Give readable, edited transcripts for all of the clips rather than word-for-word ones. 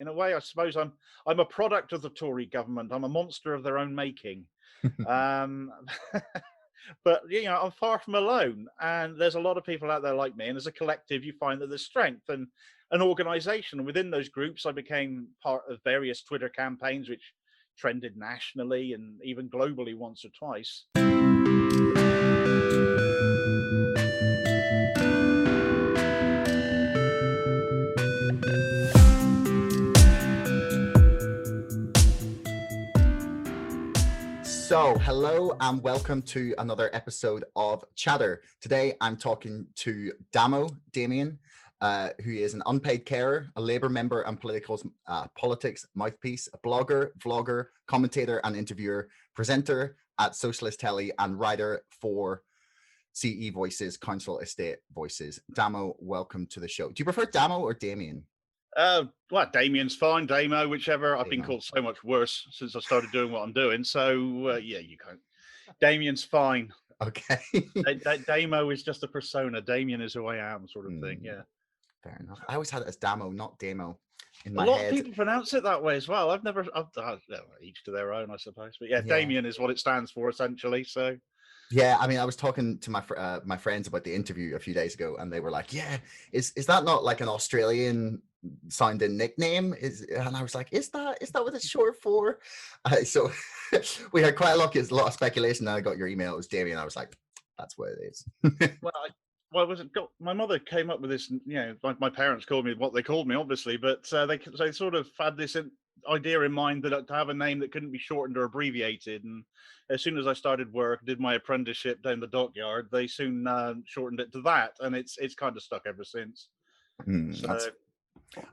In a way, I suppose I'm a product of the Tory government. I'm a monster of their own making. Um, but I'm far from alone, and there's a lot of people out there like me. And as a collective, you find that there's strength and an organisation. And within those groups, I became part of various Twitter campaigns, which trended nationally and even globally once or twice. So, hello and welcome to another episode of Chatter. Today, I'm talking to Damien, who is an unpaid carer, a Labour member and politics mouthpiece, a blogger, vlogger, commentator and interviewer, presenter at Socialist Telly, and writer for CE Voices, Council Estate Voices. Damo, welcome to the show. Do you prefer Damo or Damien? Well, Damien's fine, Damo, whichever. I've been Damo. called so much worse since I started doing what I'm doing. So, yeah, you can't. Damien's fine. Okay. Damo is just a persona. Damien is who I am, sort of thing. Yeah. Fair enough. I always had it as Damo, not Damo. In A my lot head. of people pronounce it that way as well. Each to their own, I suppose. But yeah, Damien is what it stands for, essentially. So. Yeah, I mean, I was talking to my friends about the interview a few days ago, and they were like, "Yeah, is that not like an Australian sounding nickname?" And I was like, "Is that what it's short for?" So we had quite a lot of speculation. And I got your email. It was Damien. I was like, "That's what it is." My mother came up with this. My parents called me what they called me, obviously, but they sort of had this idea in mind that to have a name that couldn't be shortened or abbreviated. And as soon as I started work, did my apprenticeship down the dockyard, they soon shortened it to that, and it's kind of stuck ever since.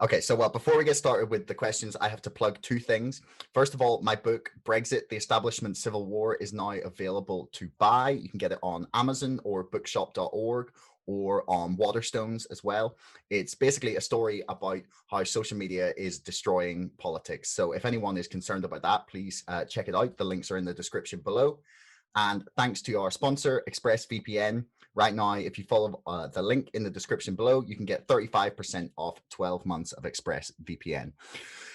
Okay, so before we get started with the questions, I have to plug two things. First of all, my book, Brexit, The Establishment Civil War, is now available to buy. You can get it on Amazon or bookshop.org or on Waterstones as well. It's basically a story about how social media is destroying politics. So if anyone is concerned about that, please check it out. The links are in the description below. And thanks to our sponsor, ExpressVPN. Right now, if you follow the link in the description below, you can get 35% off 12 months of ExpressVPN.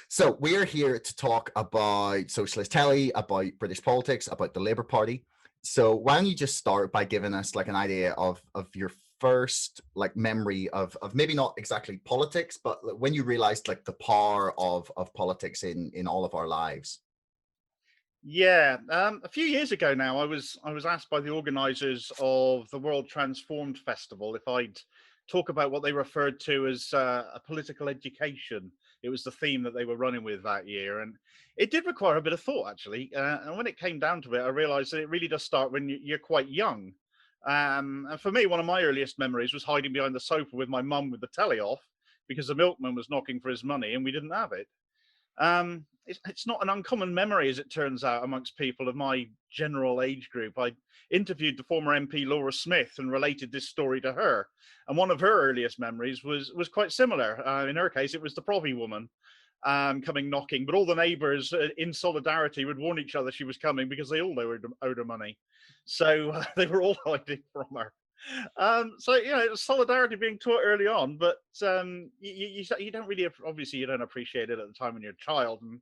So we're here to talk about Socialist Telly, about British politics, about the Labour Party. So why don't you just start by giving us like an idea of your first like memory of maybe not exactly politics, but when you realized like the power of politics in all of our lives. Yeah, a few years ago now, I was asked by the organisers of the World Transformed Festival if I'd talk about what they referred to as a political education. It was the theme that they were running with that year, and it did require a bit of thought, actually. And when it came down to it, I realised that it really does start when you're quite young. And for me, one of my earliest memories was hiding behind the sofa with my mum with the telly off because the milkman was knocking for his money and we didn't have it. It's not an uncommon memory, as it turns out, amongst people of my general age group. I interviewed the former MP Laura Smith and related this story to her. And one of her earliest memories was quite similar. In her case, it was the Provi woman coming knocking, but all the neighbours in solidarity would warn each other she was coming because they all owed her money. So they were all hiding from her. Solidarity being taught early on, but you don't really, obviously you don't appreciate it at the time when you're a child. And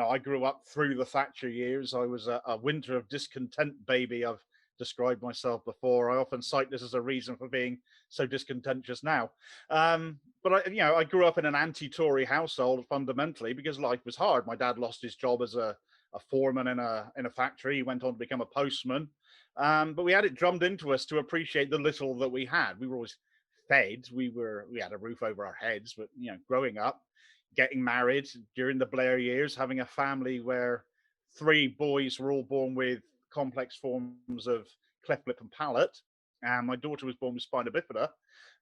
I grew up through the Thatcher years. I was a winter of discontent baby. I've described myself before. I often cite this as a reason for being so discontent just now. But I grew up in an anti-Tory household fundamentally because life was hard. My dad lost his job as a foreman in a factory. He went on to become a postman. But we had it drummed into us to appreciate the little that we had. We were always fed. We had a roof over our heads. But growing up, getting married during the Blair years, having a family where 3 boys were all born with complex forms of cleft lip and palate, and my daughter was born with spina bifida.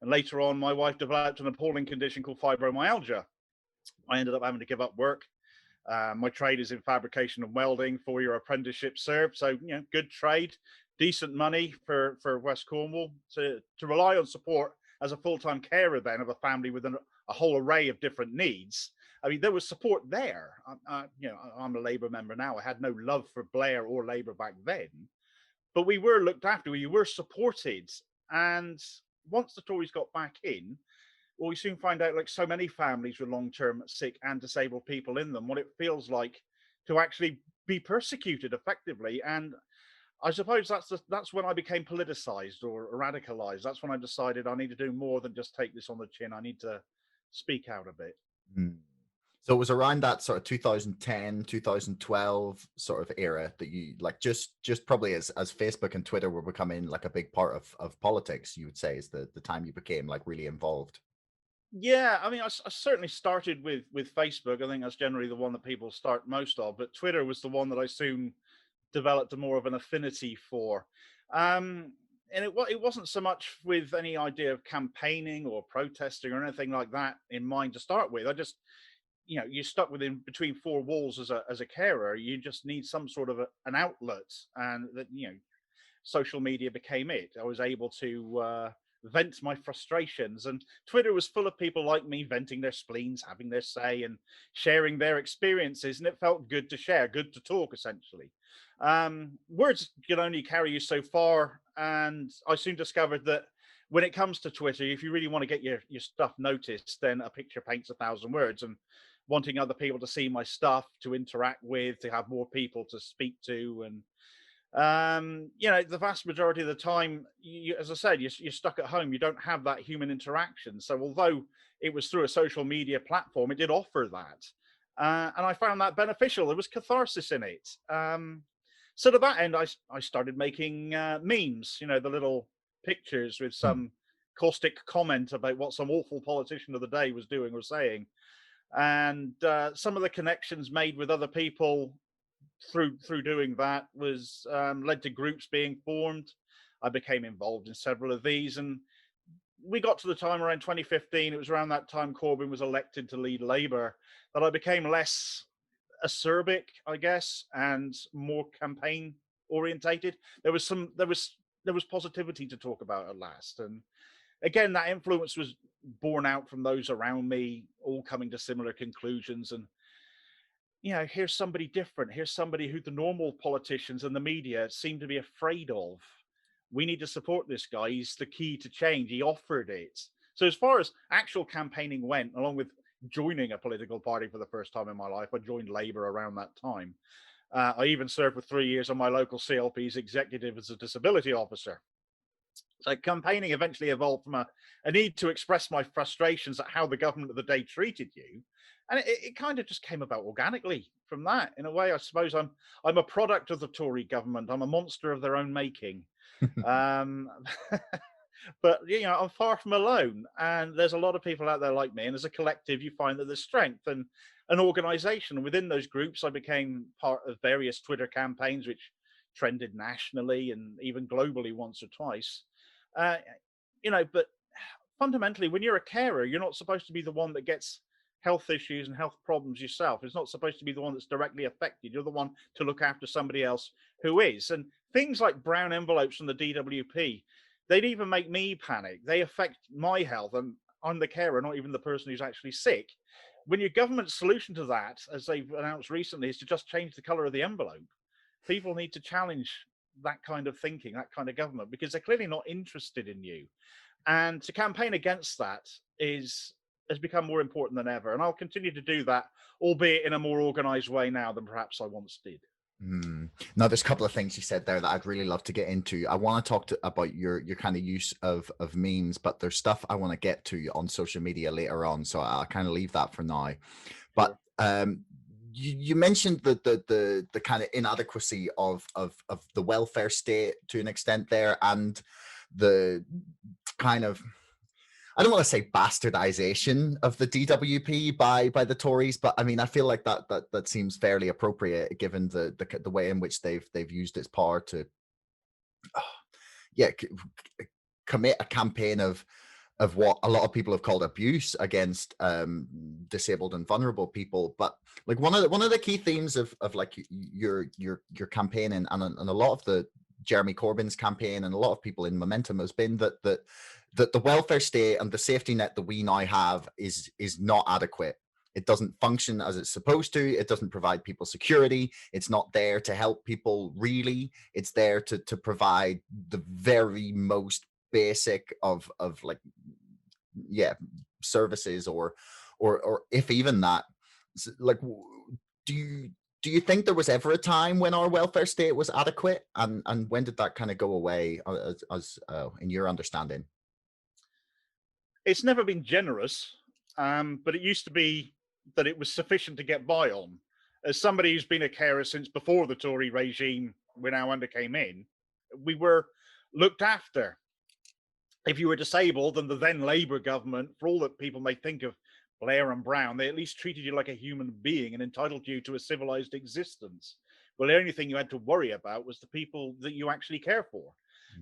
And later on, my wife developed an appalling condition called fibromyalgia. I ended up having to give up work. My trade is in fabrication and welding, 4-year apprenticeship served. So, good trade, decent money for West Cornwall. To rely on support as a full-time carer then of a family with a whole array of different needs. I mean, there was support there. I'm a Labour member now. I had no love for Blair or Labour back then. But we were looked after. We were supported. And once the Tories got back in, well, we soon find out, like so many families with long-term sick and disabled people in them, what it feels like to actually be persecuted effectively. And I suppose that's when I became politicized or radicalized. That's when I decided I need to do more than just take this on the chin. I need to speak out a bit. Mm. So it was around that sort of 2010, 2012 sort of era that you like just probably as Facebook and Twitter were becoming like a big part of politics, you would say is the time you became like really involved. Yeah, I mean, I certainly started with Facebook. I think that's generally the one that people start most of. But Twitter was the one that I soon developed a more of an affinity for. And it wasn't so much with any idea of campaigning or protesting or anything like that in mind to start with. I just, you're stuck within between four walls as a carer. You just need some sort of an outlet, and that social media became it. I was able to vent my frustrations, and Twitter was full of people like me venting their spleens, having their say, and sharing their experiences. And it felt good to share, good to talk, essentially. Words can only carry you so far, and I soon discovered that when it comes to Twitter, if you really want to get your stuff noticed, then a picture paints 1,000 words. And wanting other people to see my stuff, to interact with, to have more people to speak to, and the vast majority of the time, as I said, you're stuck at home. You don't have that human interaction. So although it was through a social media platform, it did offer that, and I found that beneficial. There was catharsis in it. So to that end, I started making memes. The little pictures with Hmm. some caustic comment about what some awful politician of the day was doing or saying, and some of the connections made with other people through doing that was led to groups being formed. I became involved in several of these, and we got to the time around 2015. It was around that time Corbyn was elected to lead Labour that I became less acerbic, I guess, and more campaign orientated. There was positivity to talk about at last, and again, that influence was borne out from those around me, all coming to similar conclusions. And here's somebody different. Here's somebody who the normal politicians and the media seem to be afraid of. We need to support this guy. He's the key to change. He offered it. So, as far as actual campaigning went, along with joining a political party for the first time in my life, I joined Labour around that time. I even served for 3 years on my local CLP's executive as a disability officer. So campaigning eventually evolved from a need to express my frustrations at how the government of the day treated you. And it kind of just came about organically from that. In a way, I suppose I'm a product of the Tory government. I'm a monster of their own making. Um, but I'm far from alone. And there's a lot of people out there like me. And as a collective, you find that there's strength and an organization. And within those groups, I became part of various Twitter campaigns, which trended nationally and even globally once or twice. Uh, but fundamentally, when you're a carer, you're not supposed to be the one that gets health issues and health problems yourself. It's not supposed to be the one that's directly affected. You're the one to look after somebody else who is. And things like brown envelopes from the DWP, they'd even make me panic. They affect my health, and I'm the carer, not even the person who's actually sick. When your government's solution to that, as they've announced recently, is to just change the color of the envelope, people need to challenge that kind of thinking, that kind of government, because they're clearly not interested in you. And to campaign against that has become more important than ever. And I'll continue to do that, albeit in a more organized way now than perhaps I once did. Now, there's a couple of things you said there that I'd really love to get into. I want to talk about your kind of use of memes, but there's stuff I want to get to on social media later on, so I'll kind of leave that for now. But you mentioned the kind of inadequacy of the welfare state to an extent there, and the kind of, I don't want to say bastardization of the DWP by the Tories, but I mean, I feel like that seems fairly appropriate given the way in which they've used its power to, commit a campaign of what a lot of people have called abuse against disabled and vulnerable people. But like one of the key themes of like your campaign and a lot of the Jeremy Corbyn's campaign and a lot of people in Momentum has been that the welfare state and the safety net that we now have is not adequate. It doesn't function as it's supposed to. It doesn't provide people security. It's not there to help people really. It's there to provide the very most basic of like, services, or if even that. Like, do you think there was ever a time when our welfare state was adequate, and when did that kind of go away, as in your understanding? It's never been generous, but it used to be that it was sufficient to get by on. As somebody who's been a carer since before the Tory regime, we now under came in, we were looked after. If you were disabled, then the then Labour government, for all that people may think of Blair and Brown, they at least treated you like a human being and entitled you to a civilized existence. Well, the only thing you had to worry about was the people that you actually care for.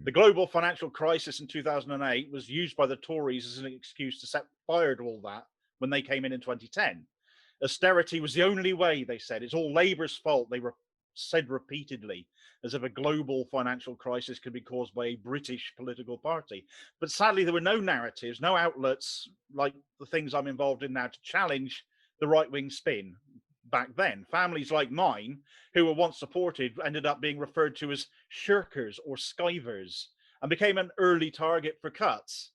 The global financial crisis in 2008 was used by the Tories as an excuse to set fire to all that when they came in 2010. Austerity was the only way, they said. It's all Labour's fault, they said repeatedly, as if a global financial crisis could be caused by a British political party. But sadly, there were no narratives, no outlets like the things I'm involved in now to challenge the right-wing spin. Back then, families like mine, who were once supported, ended up being referred to as shirkers or skivers and became an early target for cuts.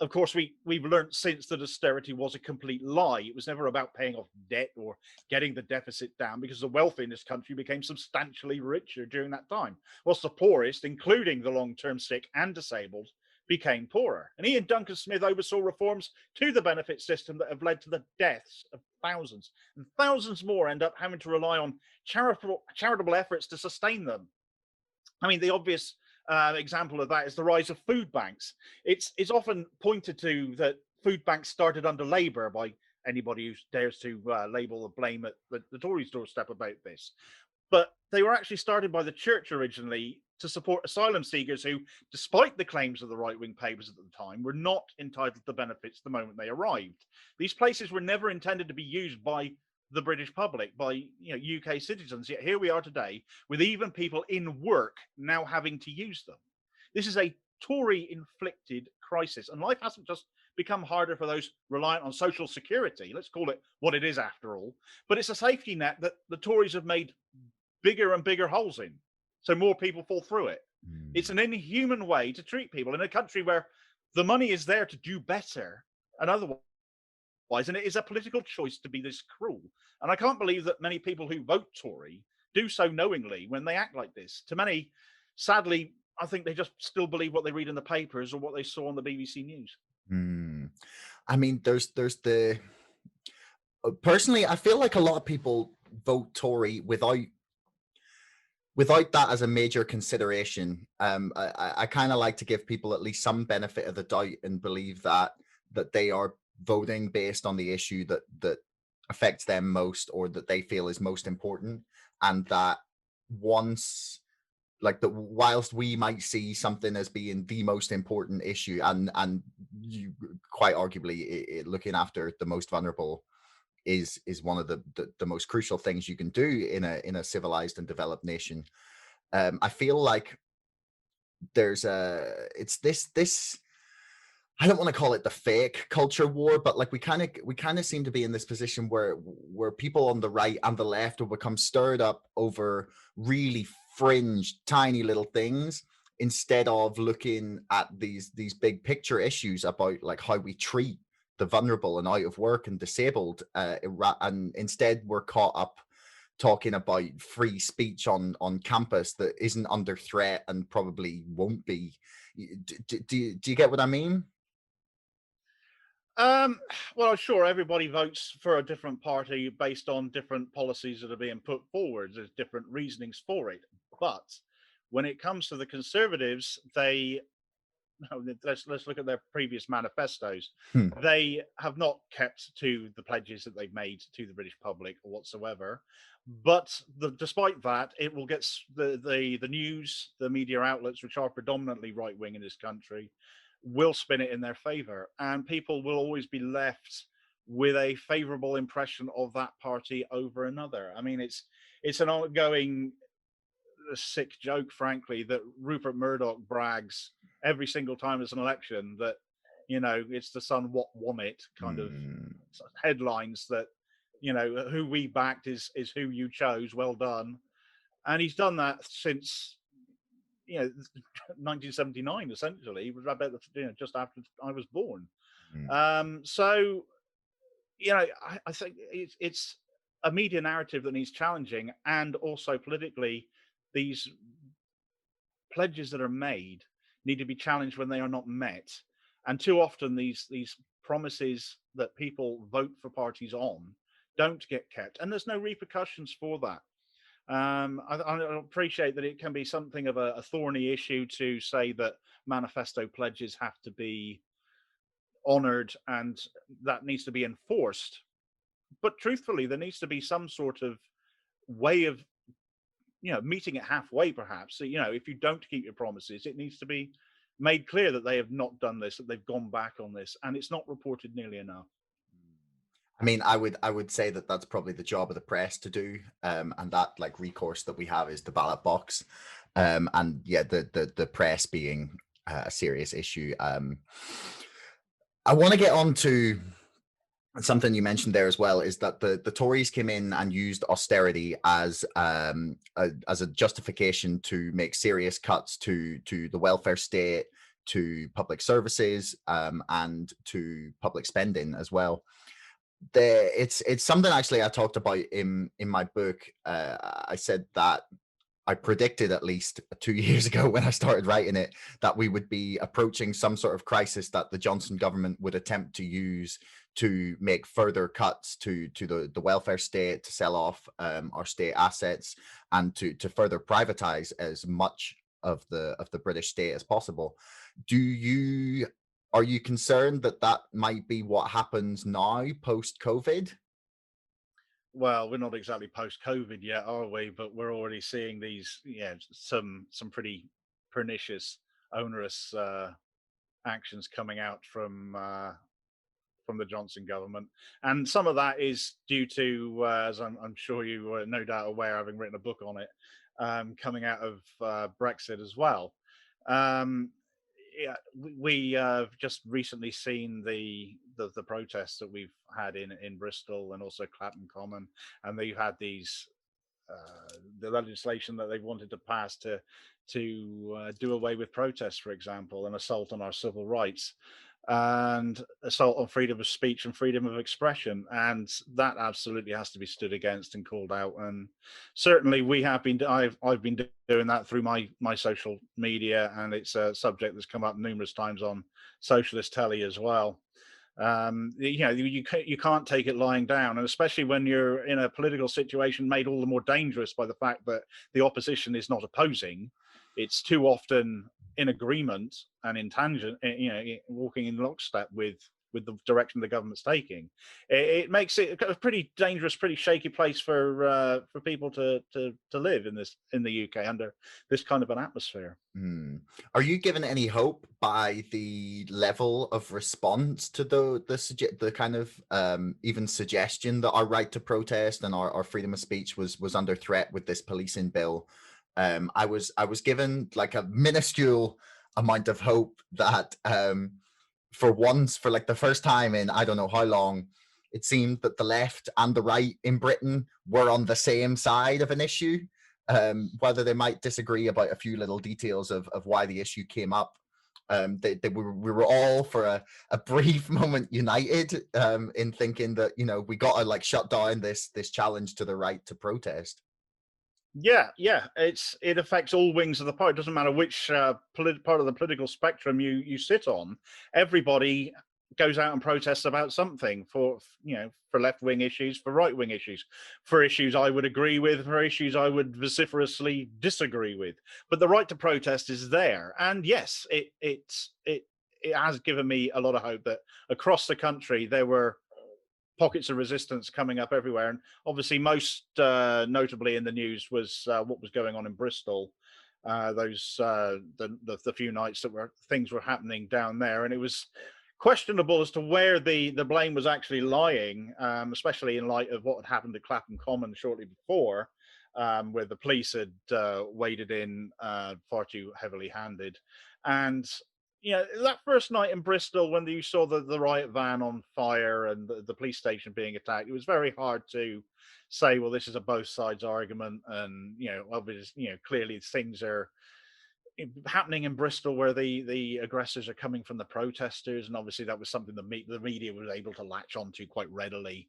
Of course, we've learned since that austerity was a complete lie. It was never about paying off debt or getting the deficit down, because the wealthy in this country became substantially richer during that time, whilst the poorest, including the long-term sick and disabled, became poorer. And Ian Duncan Smith oversaw reforms to the benefit system that have led to the deaths of thousands, and thousands more end up having to rely on charitable efforts to sustain them. I mean, the obvious example of that is the rise of food banks. It's often pointed to that food banks started under Labour by anybody who dares to label the blame at the Tories' doorstep about this. But they were actually started by the church originally to support asylum seekers who, despite the claims of the right-wing papers at the time, were not entitled to benefits the moment they arrived. These places were never intended to be used by the British public, by UK citizens, yet here we are today with even people in work now having to use them. This is a Tory inflicted crisis, and life hasn't just become harder for those reliant on social security, let's call it what it is after all, but it's a safety net that the Tories have made bigger and bigger holes in, so more people fall through it. It's an inhuman way to treat people in a country where the money is there to do better and otherwise, and it is a political choice to be this cruel. And I can't believe that many people who vote Tory do so knowingly when they act like this. To many, sadly, I think they just still believe what they read in the papers or what they saw on the BBC News. I mean, there's the personally, I feel like a lot of people vote Tory without that as a major consideration. I kind of like to give people at least some benefit of the doubt and believe that they are voting based on the issue that affects them most, or that they feel is most important, and that once, like, the whilst we might see something as being the most important issue, and you quite arguably looking after the most vulnerable is one of the most crucial things you can do in a civilized and developed nation. I feel like there's it's this I don't want to call it the fake culture war, but like we kind of seem to be in this position where people on the right and the left will become stirred up over really fringe, tiny little things, instead of looking at these big picture issues about like how we treat the vulnerable and out of work and disabled, and instead we're caught up talking about free speech on campus that isn't under threat and probably won't be. Do you get what I mean? Well, sure, everybody votes for a different party based on different policies that are being put forward. There's different reasonings for it. But when it comes to the Conservatives, let's look at their previous manifestos. They have not kept to the pledges that they've made to the British public or whatsoever. But despite that, it will get the news, the media outlets, which are predominantly right wing in this country, will spin it in their favor, and people will always be left with a favorable impression of that party over another. I mean, it's an ongoing sick joke, frankly, that Rupert Murdoch brags every single time there's an election that it's the son what won it kind of headlines, that who we backed is who you chose, well done. And he's done that since 1979, essentially. It was about just after I was born. Mm. So, I think it's a media narrative that needs challenging, and also politically, these pledges that are made need to be challenged when they are not met. And too often, these promises that people vote for parties on don't get kept, and there's no repercussions for that. I appreciate that it can be something of a thorny issue to say that manifesto pledges have to be honored and that needs to be enforced. But truthfully, there needs to be some sort of way of meeting it halfway, perhaps. So, if you don't keep your promises, it needs to be made clear that they have not done this, that they've gone back on this, and it's not reported nearly enough. I mean, I would say that that's probably the job of the press to do, and that like recourse that we have is the ballot box, and yeah, the press being a serious issue. I want to get on to something you mentioned there as well, is that the Tories came in and used austerity as a justification to make serious cuts to the welfare state, to public services, and to public spending as well. It's something actually I talked about in my book. I said that I predicted at least 2 years ago when I started writing it that we would be approaching some sort of crisis that the Johnson government would attempt to use to make further cuts to the welfare state, to sell off our state assets, and to further privatize as much of the British state as possible. Do you Are you concerned that that might be what happens now post COVID? Well, we're not exactly post-COVID yet, are we? But we're already seeing these, some pretty pernicious, onerous actions coming out from the Johnson government, and some of that is due to, as I'm sure you are no doubt aware, having written a book on it, coming out of Brexit as well. Um, yeah, we have just recently seen the protests that we've had in Bristol and also Clapham Common, and they've had these the legislation that they wanted to pass to do away with protests, for example, and assault on our civil rights, and assault on freedom of speech and freedom of expression, and that absolutely has to be stood against and called out. And certainly, I've been doing that through my social media, and it's a subject that's come up numerous times on socialist telly as well. You can't take it lying down, and especially when you're in a political situation made all the more dangerous by the fact that the opposition is not opposing; it's too often in agreement and in tangent, walking in lockstep with the direction the government's taking. It makes it a pretty dangerous, pretty shaky place for people to live in the UK under this kind of an atmosphere. Hmm. Are you given any hope by the level of response to the kind of even suggestion that our right to protest and our freedom of speech was under threat with this policing bill? I was given like a minuscule amount of hope that for once, for like the first time in I don't know how long, it seemed that the left and the right in Britain were on the same side of an issue, whether they might disagree about a few little details of why the issue came up. We were all for a brief moment united in thinking that we got to like shut down this challenge to the right to protest. Yeah. It affects all wings of the party. It doesn't matter which part of the political spectrum you sit on. Everybody goes out and protests about something, for left wing issues, for right wing issues, for issues I would agree with, for issues I would vociferously disagree with. But the right to protest is there, and yes, it has given me a lot of hope that across the country there were pockets of resistance coming up everywhere. And obviously, most notably in the news was what was going on in Bristol. Those the few nights that things were happening down there, and it was questionable as to where the blame was actually lying, especially in light of what had happened at Clapham Common shortly before, where the police had waded in far too heavily handed. And that first night in Bristol, when you saw the riot van on fire and the police station being attacked, it was very hard to say, well, this is a both sides argument, and obviously, clearly things are happening in Bristol, where the aggressors are coming from the protesters, and obviously that was something the media was able to latch onto quite readily,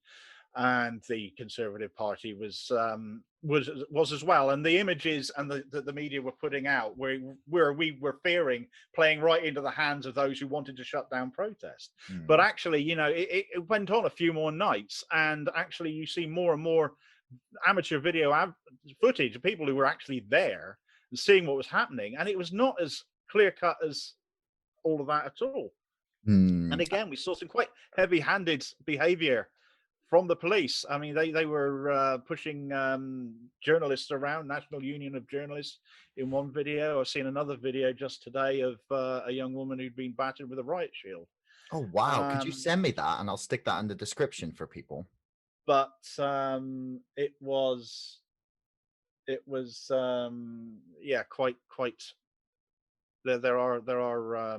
and the Conservative Party was as well. And the images and the media were putting out where we were fearing playing right into the hands of those who wanted to shut down protest. But actually, it went on a few more nights, and actually you see more and more amateur video footage of people who were actually there and seeing what was happening, and it was not as clear cut as all of that at all. And again, we saw some quite heavy-handed behavior from the police. I mean, they were pushing journalists around, National Union of Journalists, in one video. I've seen another video just today of a young woman who'd been battered with a riot shield. Oh, wow. Could you send me that, and I'll stick that in the description for people? But it was yeah, quite there are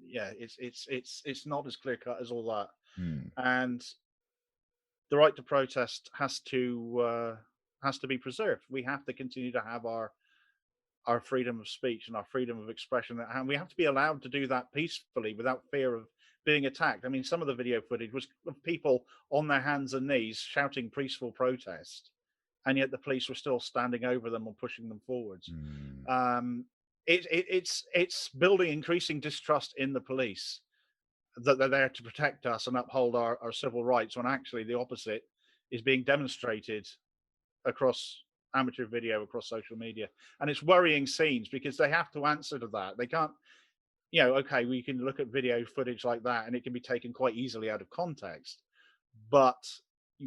yeah, it's not as clear cut as all that. And the right to protest has to be preserved. We have to continue to have our freedom of speech and our freedom of expression, and we have to be allowed to do that peacefully without fear of being attacked. I mean, some of the video footage was of people on their hands and knees shouting peaceful protest, and yet the police were still standing over them or pushing them forwards. It's building increasing distrust in the police, that they're there to protect us and uphold our civil rights, when actually the opposite is being demonstrated across amateur video, across social media. And it's worrying scenes, because they have to answer to that. They can't, okay, we can look at video footage like that and it can be taken quite easily out of context, but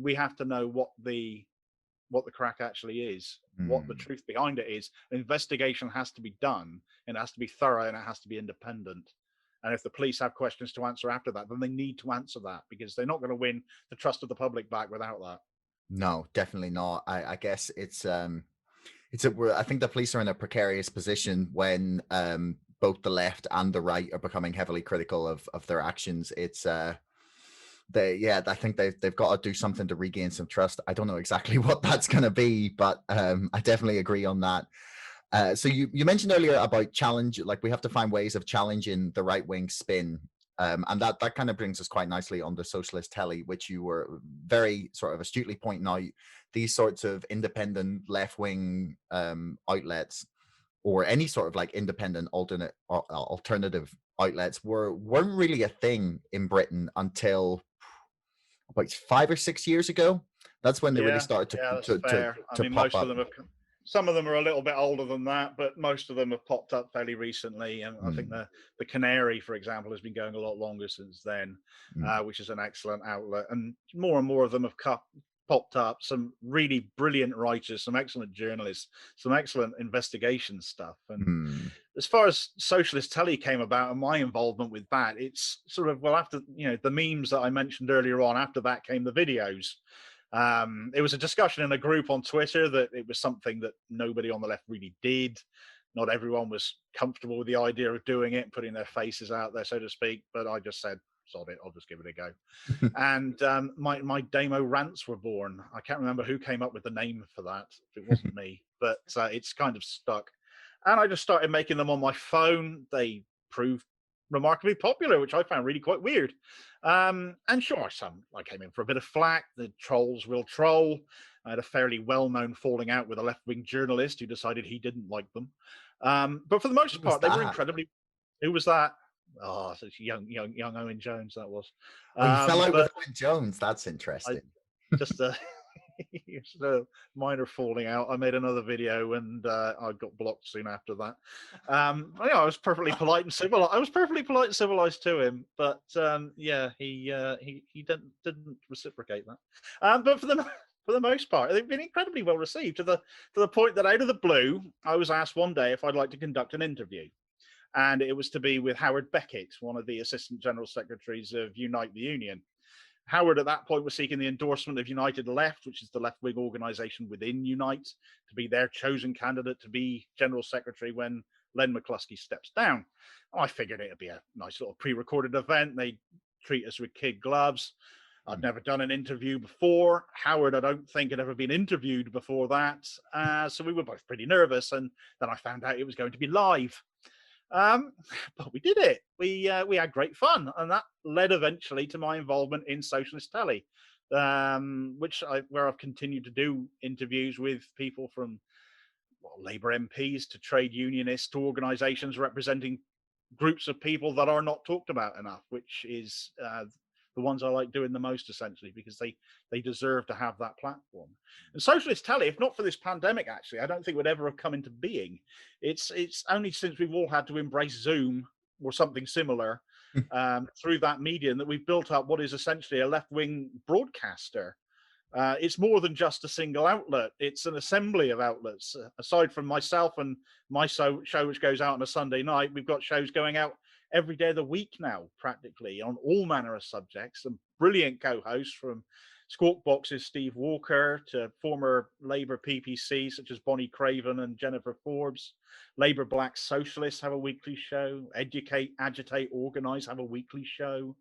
we have to know what the crack actually is, what the truth behind it is. An investigation has to be done, and it has to be thorough, and it has to be independent. And if the police have questions to answer after that, then they need to answer that, because they're not going to win the trust of the public back without that. No, definitely not. I guess I think the police are in a precarious position when both the left and the right are becoming heavily critical of their actions. I think they've got to do something to regain some trust. I don't know exactly what that's going to be, but I definitely agree on that. So you mentioned earlier about challenge, like we have to find ways of challenging the right wing spin. And that kind of brings us quite nicely on the socialist telly, which you were very sort of astutely pointing out. These sorts of independent left-wing outlets, or any sort of like independent alternative outlets, weren't really a thing in Britain until about 5 or 6 years ago. That's when they really started to I mean, pop most up. of them have. Some of them are a little bit older than that, but most of them have popped up fairly recently. And I think the Canary, for example, has been going a lot longer since then, which is an excellent outlet. And more of them have popped up. Some really brilliant writers, some excellent journalists, some excellent investigation stuff. And as far as socialist telly came about and my involvement with that, it's sort of, well, after the memes that I mentioned earlier on, after that came the videos. It was a discussion in a group on Twitter that it was something that nobody on the left really did. Not everyone was comfortable with the idea of doing it, putting their faces out there, so to speak. But I just said, sod it, I'll just give it a go. And my demo rants were born. I can't remember who came up with the name for that. It wasn't me, but it's kind of stuck. And I just started making them on my phone. They proved remarkably popular, which I found really quite weird. And sure, I came in for a bit of flack. The trolls will troll. I had a fairly well-known falling out with a left-wing journalist who decided he didn't like them. But for the most part, they were incredibly. Who was that? Oh, such young Owen Jones, that was. Oh, you fell out with Owen Jones. That's interesting. Just a minor falling out. I made another video and I got blocked soon after that. I was perfectly polite and civil. I was perfectly polite and civilized to him, but he didn't reciprocate that. But for the most part, they've been incredibly well received, to the point that out of the blue, I was asked one day if I'd like to conduct an interview. And it was to be with Howard Beckett, one of the assistant general secretaries of Unite the Union. Howard at that point was seeking the endorsement of United Left, which is the left-wing organization within Unite, to be their chosen candidate to be general secretary when Len McCluskey steps down. I figured it'd be a nice little pre-recorded event. They treat us with kid gloves. I'd never done an interview before. Howard, I don't think, had ever been interviewed before that. So we were both pretty nervous. And then I found out it was going to be live. But we did it. We had great fun. And that led eventually to my involvement in Socialist Telly, where I've continued to do interviews with people from Labour MPs to trade unionists to organisations representing groups of people that are not talked about enough, which is the ones I like doing the most, essentially, because they deserve to have that platform. And Socialist Telly, if not for this pandemic, actually, I don't think would ever have come into being. It's only since we've all had to embrace Zoom or something similar through that medium that we've built up what is essentially a left-wing broadcaster. It's more than just a single outlet. It's an assembly of outlets. Aside from myself and my show, which goes out on a Sunday night, we've got shows going out every day of the week now, practically, on all manner of subjects. Some brilliant co-hosts, from Squawk Box's Steve Walker to former Labour PPC such as Bonnie Craven and Jennifer Forbes. Labour Black Socialists have a weekly show. Educate, Agitate, Organise have a weekly show.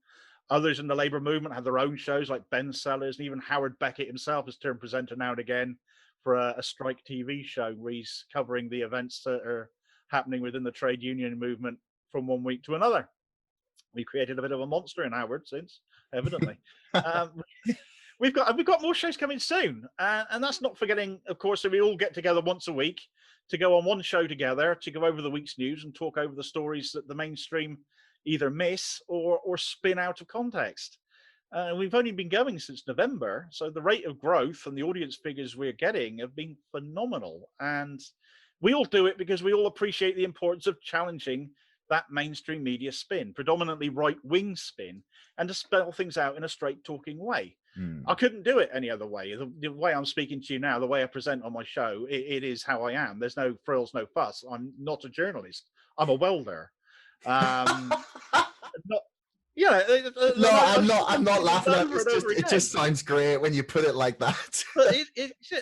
Others in the Labour movement have their own shows, like Ben Sellers, and even Howard Beckett himself has turned presenter now and again for a strike TV show where he's covering the events that are happening within the trade union movement from one week to another. We created a bit of a monster in Howard since, evidently. We've got more shows coming soon, and that's not forgetting, of course, that we all get together once a week to go on one show together to go over the week's news and talk over the stories that the mainstream either miss or spin out of context. We've only been going since November, so the rate of growth and the audience figures we're getting have been phenomenal. And we all do it because we all appreciate the importance of challenging that mainstream media spin, predominantly right-wing spin, and to spell things out in a straight-talking way. I couldn't do it any other way. The way I'm speaking to you now, the way I present on my show, it is how I am. There's no frills, no fuss. I'm not a journalist. I'm a welder. Not, yeah, No, I'm not laughing at it. It just sounds great when you put it like that. But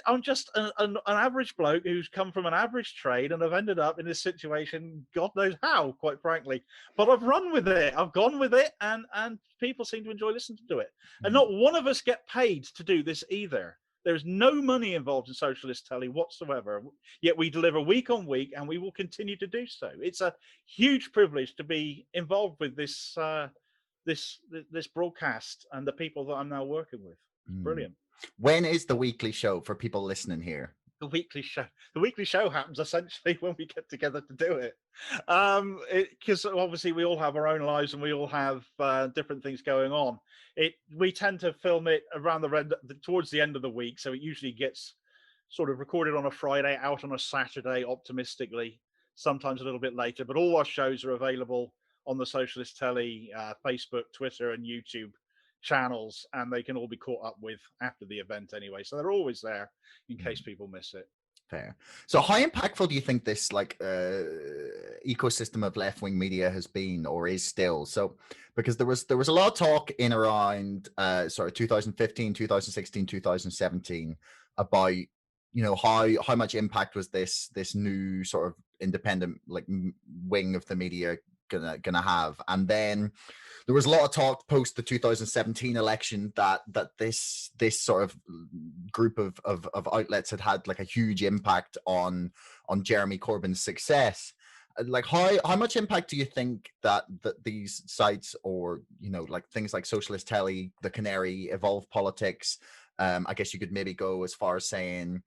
I'm just an average bloke who's come from an average trade, and I've ended up in this situation, God knows how, quite frankly. But I've run with it. I've gone with it, and people seem to enjoy listening to it. And not one of us get paid to do this either. There's no money involved in Socialist Telly whatsoever, yet we deliver week on week, and we will continue to do so. It's a huge privilege to be involved with this this broadcast and the people that I'm now working with. It's brilliant. When is the weekly show for people listening here? The weekly show happens essentially when we get together to do it, because obviously we all have our own lives and we all have different things going on. We tend to film it around towards the end of the week, so it usually gets sort of recorded on a Friday, out on a Saturday, optimistically, sometimes a little bit later. But all our shows are available on the Socialist Telly Facebook, Twitter, and YouTube channels, and they can all be caught up with after the event anyway. So they're always there in case people miss it. Fair. So how impactful do you think this ecosystem of left-wing media has been or is still? So because there was a lot of talk in around 2015, 2016, 2017 about how much impact was this this sort of independent wing of the media gonna have. And then there was a lot of talk post the 2017 election that this sort of group of outlets had like a huge impact on Jeremy Corbyn's success. Like how much impact do you think that these sites, or things like Socialist Telly, The Canary, Evolve Politics, I guess you could maybe go as far as saying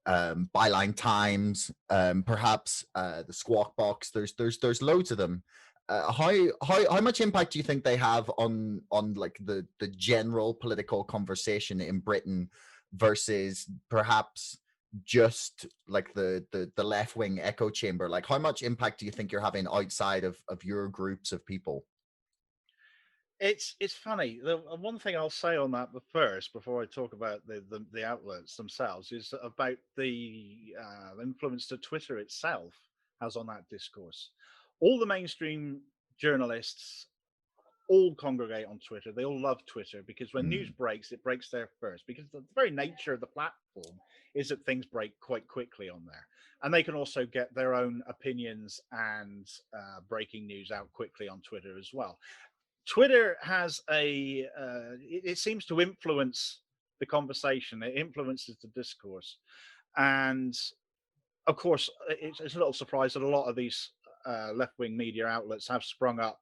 Byline Times, perhaps the Squawk Box, there's loads of them. How much impact do you think they have on like the general political conversation in Britain versus perhaps just like the left-wing echo chamber? Like how much impact do you think you're having outside of your groups of people? It's funny. The one thing I'll say on that first, before I talk about the outlets themselves, is about the influence that Twitter itself has on that discourse. All the mainstream journalists all congregate on Twitter. They all love Twitter because when news breaks, it breaks there first, because the very nature of the platform is that things break quite quickly on there. And they can also get their own opinions and breaking news out quickly on Twitter as well. Twitter has it seems to influence the conversation. It influences the discourse, and of course, it's a little surprise that a lot of these left-wing media outlets have sprung up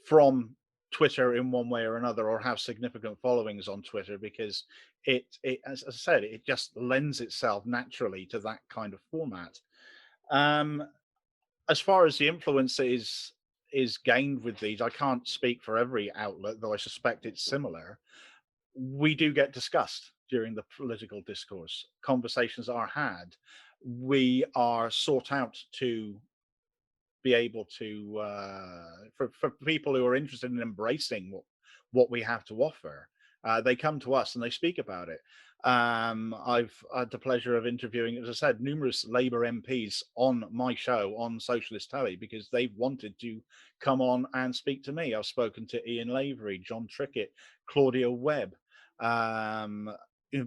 from Twitter in one way or another, or have significant followings on Twitter, because as I said, it just lends itself naturally to that kind of format. Um, as far as the influence is gained with these, I can't speak for every outlet, though I suspect it's similar. We do get discussed during the political discourse. Conversations are had. We are sought out to be able to for people who are interested in embracing what we have to offer. They come to us and they speak about it. I've had the pleasure of interviewing, as I said, numerous Labour MPs on my show on Socialist Telly because they've wanted to come on and speak to me. I've spoken to Ian Lavery, John Trickett, Claudia Webb, um,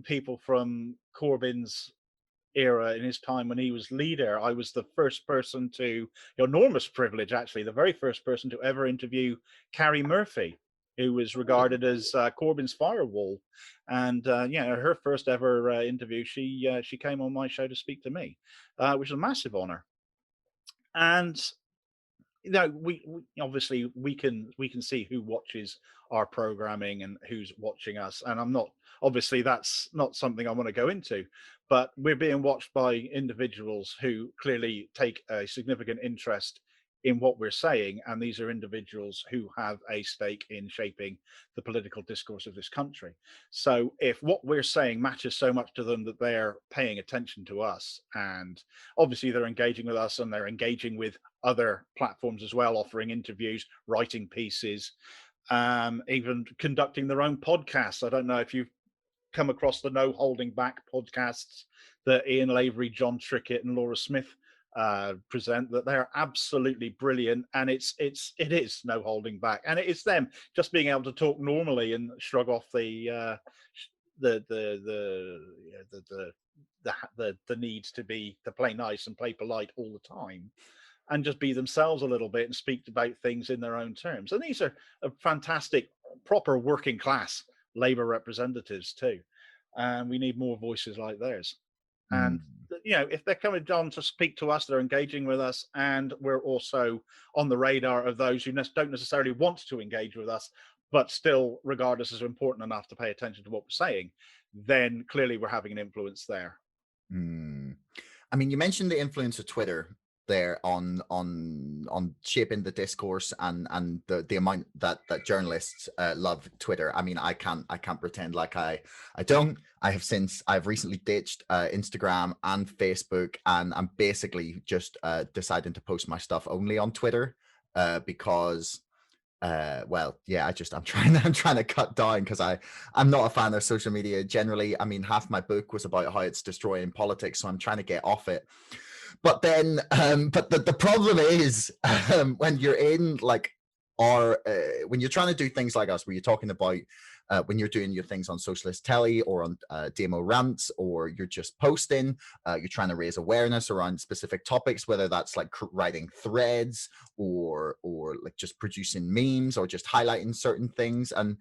people from Corbyn's era in his time when he was leader. I was the first person to, enormous privilege actually, the very first person to ever interview Carrie Murphy, who was regarded as Corbyn's firewall. And yeah, her first ever interview, she came on my show to speak to me, which was a massive honor. And we obviously we can see who watches our programming and who's watching us, and I'm not, obviously that's not something I want to go into, but we're being watched by individuals who clearly take a significant interest in what we're saying, and these are individuals who have a stake in shaping the political discourse of this country. So if what we're saying matters so much to them that they're paying attention to us, and obviously they're engaging with us and they're engaging with other platforms as well, offering interviews, writing pieces, even conducting their own podcasts. I don't know if you've come across the No Holding Back podcasts that Ian Lavery, John Trickett, and Laura Smith present. That they're absolutely brilliant, and it is no holding back, and it is them just being able to talk normally and shrug off the need to play nice and play polite all the time, and just be themselves a little bit and speak about things in their own terms. And these are fantastic, proper working class Labour representatives too. And we need more voices like theirs. And if they're coming on to speak to us, they're engaging with us, and we're also on the radar of those who don't necessarily want to engage with us, but still regard us as important enough to pay attention to what we're saying, then clearly we're having an influence there. I mean, you mentioned the influence of Twitter there on shaping the discourse and the amount that journalists love Twitter. I mean, I can't pretend like I don't. I've recently ditched Instagram and Facebook, and I'm basically just deciding to post my stuff only on Twitter because well, yeah, I'm trying to cut down because I'm not a fan of social media generally. I mean, half my book was about how it's destroying politics, so I'm trying to get off it. But then but the problem is when you're in like when you're trying to do things like us, where you're talking about when you're doing your things on Socialist Telly or on Demo Rants, or you're just posting, you're trying to raise awareness around specific topics, whether that's like writing threads or like just producing memes or just highlighting certain things and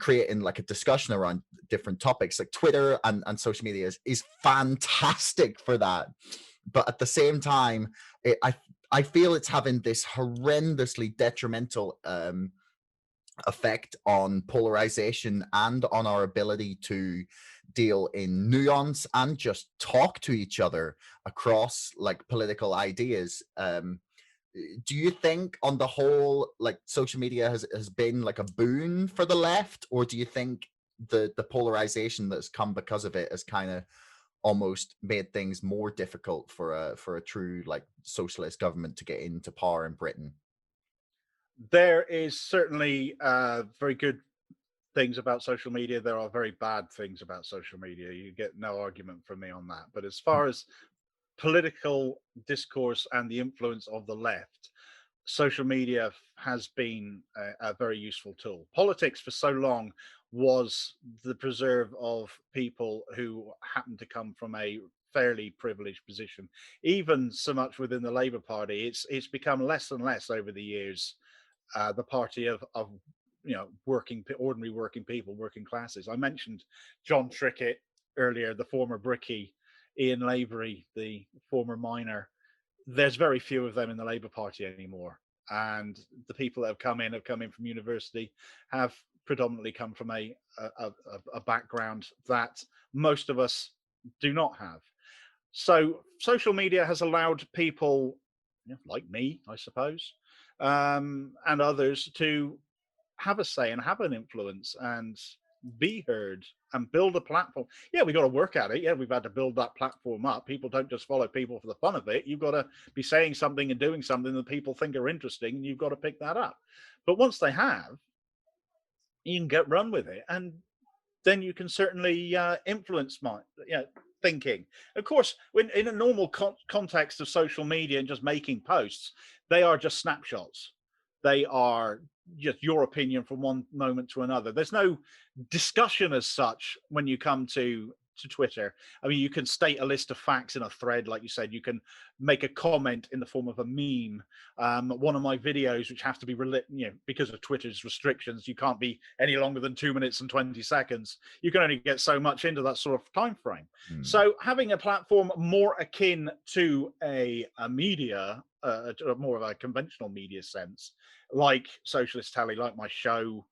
creating like a discussion around different topics. Like Twitter and social media is fantastic for that. But at the same time, I feel it's having this horrendously detrimental effect on polarization and on our ability to deal in nuance and just talk to each other across like political ideas. Do you think on the whole, like social media has been like a boon for the left, or do you think the polarization that's come because of it has kind of almost made things more difficult for a true like socialist government to get into power in Britain? There is certainly very good things about social media. There are very bad things about social media. You get no argument from me on that. But as far as political discourse and the influence of the left, social media has been a very useful tool. Politics for so long was the preserve of people who happen to come from a fairly privileged position. Even so much within the Labour Party, it's become less and less over the years the party of ordinary working people, working classes. I mentioned John Trickett earlier, the former brickie, Ian Lavery, the former miner. There's very few of them in the Labour Party anymore, and the people that have come in from university, have predominantly come from a background that most of us do not have. So social media has allowed people, like me, I suppose, and others, to have a say and have an influence and be heard and build a platform. Yeah, we got to work at it. Yeah, we've had to build that platform up. People don't just follow people for the fun of it. You've got to be saying something and doing something that people think are interesting, and you've got to pick that up. But once they have, you can get run with it, and then you can certainly influence my thinking. Of course, when in a normal context of social media and just making posts, they are just snapshots. They are just your opinion from one moment to another. There's no discussion as such when you come to Twitter. I mean, you can state a list of facts in a thread, like you said. You can make a comment in the form of a meme. One of my videos, which have to be because of Twitter's restrictions, you can't be any longer than 2 minutes and 20 seconds. You can only get so much into that sort of time frame. So having a platform more akin to a media, more of a conventional media sense, like Socialist Tally, like my show,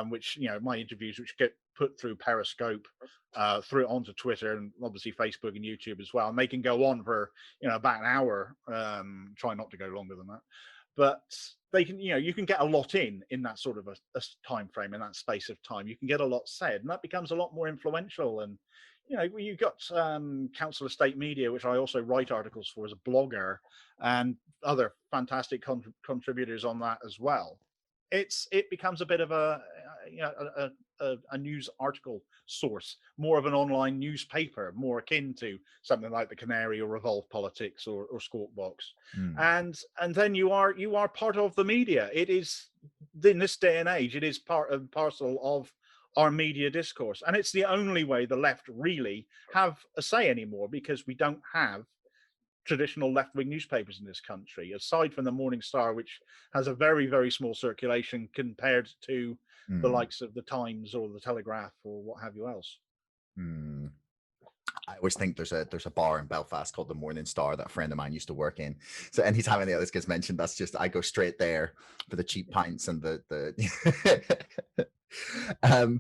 which my interviews, which get put through Periscope, through onto Twitter, and obviously Facebook and YouTube as well, and they can go on for about an hour. Try not to go longer than that, but they can you can get a lot in that sort of a time frame, in that space of time. You can get a lot said, and that becomes a lot more influential. And you've got Council of State Media, which I also write articles for as a blogger, and other fantastic contributors on that as well. It becomes a bit of a news article source, more of an online newspaper, more akin to something like the Canary or Revolve Politics or Squawk Box. And then you are part of the media. It is, in this day and age, it is part and parcel of our media discourse, and it's the only way the left really have a say anymore, because we don't have traditional left-wing newspapers in this country, aside from the Morning Star, which has a very, very small circulation compared to the likes of the Times or the Telegraph or what have you else. I always think there's a bar in Belfast called the Morning Star that a friend of mine used to work in. So anytime any of this gets mentioned, that's just, I go straight there for the cheap pints and the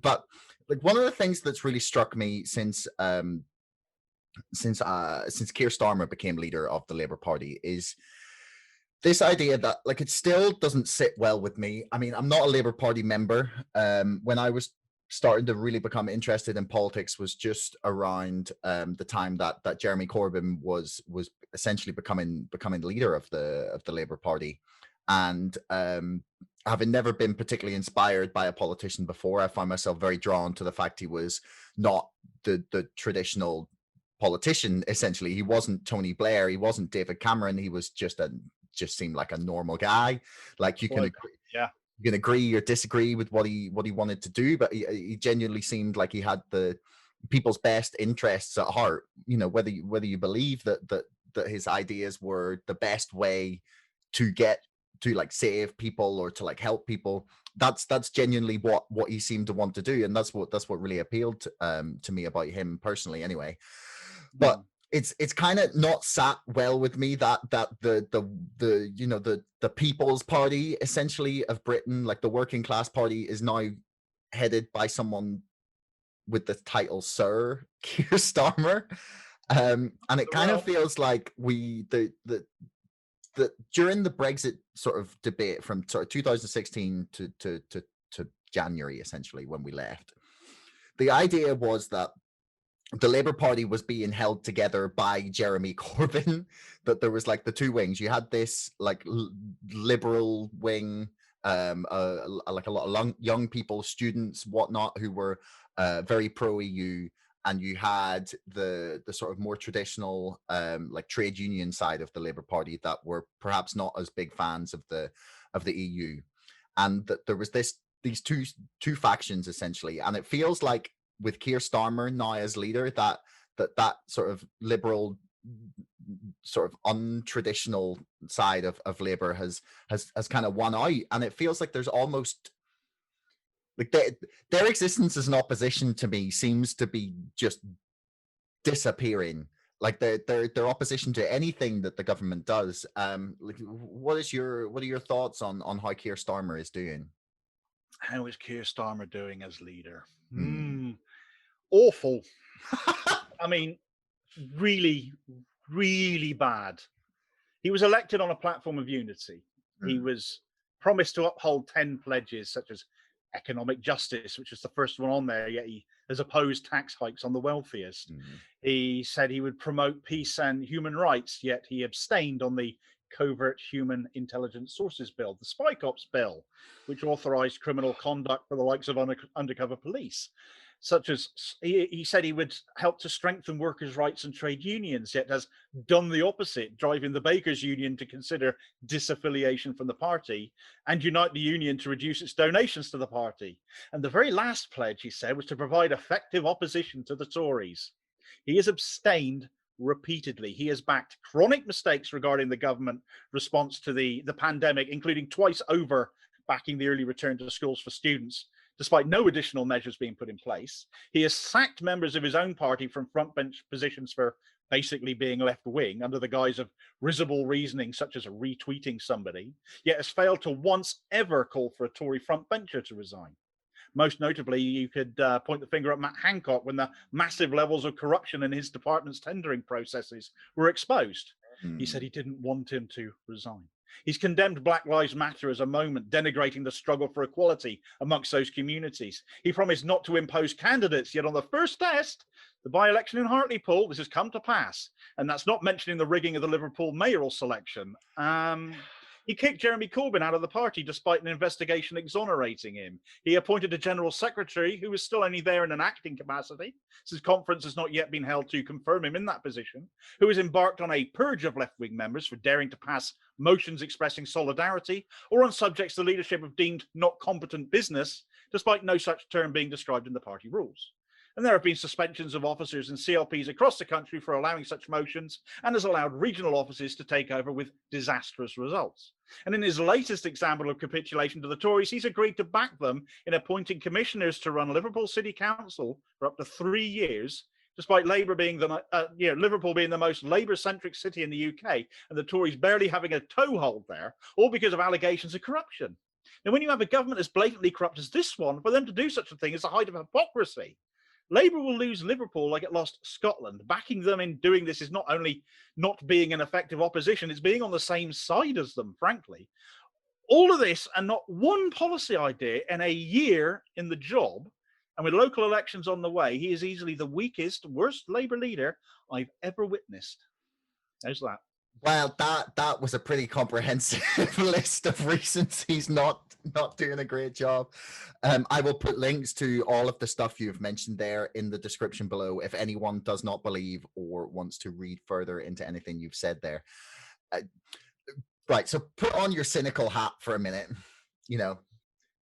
but like, one of the things that's really struck me since Kier Starmer became leader of the Labour Party is this idea that, like, it still doesn't sit well with me. I mean, I'm not a Labour Party member. When I was starting to really become interested in politics was just around the time that Jeremy Corbyn was essentially becoming leader of the Labour Party. And having never been particularly inspired by a politician before, I found myself very drawn to the fact he was not the traditional politician. Essentially, he wasn't Tony Blair, he wasn't David Cameron, he was just seemed like a normal guy. Like, you can agree, you can agree or disagree with what he wanted to do, but he genuinely seemed like he had the people's best interests at heart. Whether you believe that his ideas were the best way to get to, like, save people or to, like, help people, that's genuinely what he seemed to want to do, and that's what really appealed to me about him personally anyway. But it's kind of not sat well with me that the People's Party, essentially, of Britain, like the working class party, is now headed by someone with the title Sir Keir Starmer, and it kind of feels like during the Brexit sort of debate from sort of 2016 to January, essentially, when we left, the idea was that the Labour Party was being held together by Jeremy Corbyn, that there was, like, the two wings. You had this, like, liberal wing, like a lot of young people, students, whatnot, who were very pro-EU, and you had the sort of more traditional, like, trade union side of the Labour Party that were perhaps not as big fans of the EU, and that there was these two factions, essentially. And it feels like, with Kier Starmer now as leader, that sort of liberal sort of untraditional side of Labour has kind of won out, and it feels like there's almost like their existence as an opposition to me seems to be just disappearing. Like their opposition to anything that the government does. Like, what are your thoughts on how Kier Starmer is doing? How is Kier Starmer doing as leader? Hmm. Awful. I mean, really, really bad. He was elected on a platform of unity. He was promised to uphold 10 pledges, such as economic justice, which was the first one on there, yet he has opposed tax hikes on the wealthiest. He said he would promote peace and human rights, yet he abstained on the Covert Human Intelligence Sources Bill, the Spy Cops Bill, which authorized criminal conduct for the likes of undercover police. Such as he said he would help to strengthen workers' rights and trade unions, yet has done the opposite, driving the Bakers Union to consider disaffiliation from the party and unite the union to reduce its donations to the party. And the very last pledge, he said, was to provide effective opposition to the Tories. He has abstained repeatedly. He has backed chronic mistakes regarding the government response to the pandemic, including twice over backing the early return to schools for students, despite no additional measures being put in place. He has sacked members of his own party from frontbench positions for basically being left wing under the guise of risible reasoning, such as retweeting somebody, yet has failed to once ever call for a Tory frontbencher to resign. Most notably, you could point the finger at Matt Hancock when the massive levels of corruption in his department's tendering processes were exposed. He said he didn't want him to resign. He's condemned Black Lives Matter as a moment, denigrating the struggle for equality amongst those communities. He promised not to impose candidates, yet on the first test, the by-election in Hartlepool, this has come to pass. And that's not mentioning the rigging of the Liverpool mayoral selection. He kicked Jeremy Corbyn out of the party despite an investigation exonerating him. He appointed a general secretary who was still only there in an acting capacity, since conference has not yet been held to confirm him in that position, who has embarked on a purge of left-wing members for daring to pass motions expressing solidarity or on subjects the leadership have deemed not competent business, despite no such term being described in the party rules. And there have been suspensions of officers and CLPs across the country for allowing such motions, and has allowed regional offices to take over with disastrous results. And in his latest example of capitulation to the Tories, he's agreed to back them in appointing commissioners to run Liverpool City Council for up to 3 years, despite Labour being Liverpool being the most Labour-centric city in the UK, and the Tories barely having a toehold there, all because of allegations of corruption. Now, when you have a government as blatantly corrupt as this one, for them to do such a thing is a height of hypocrisy. Labour will lose Liverpool like it lost Scotland. Backing them in doing this is not only not being an effective opposition, it's being on the same side as them, frankly. All of this and not one policy idea in a year in the job, and with local elections on the way, he is easily the weakest, worst Labour leader I've ever witnessed. How's that? Well, that was a pretty comprehensive list of reasons he's not doing a great job. I will put links to all of the stuff you've mentioned there in the description below if anyone does not believe or wants to read further into anything you've said there. Right, so put on your cynical hat for a minute. You know,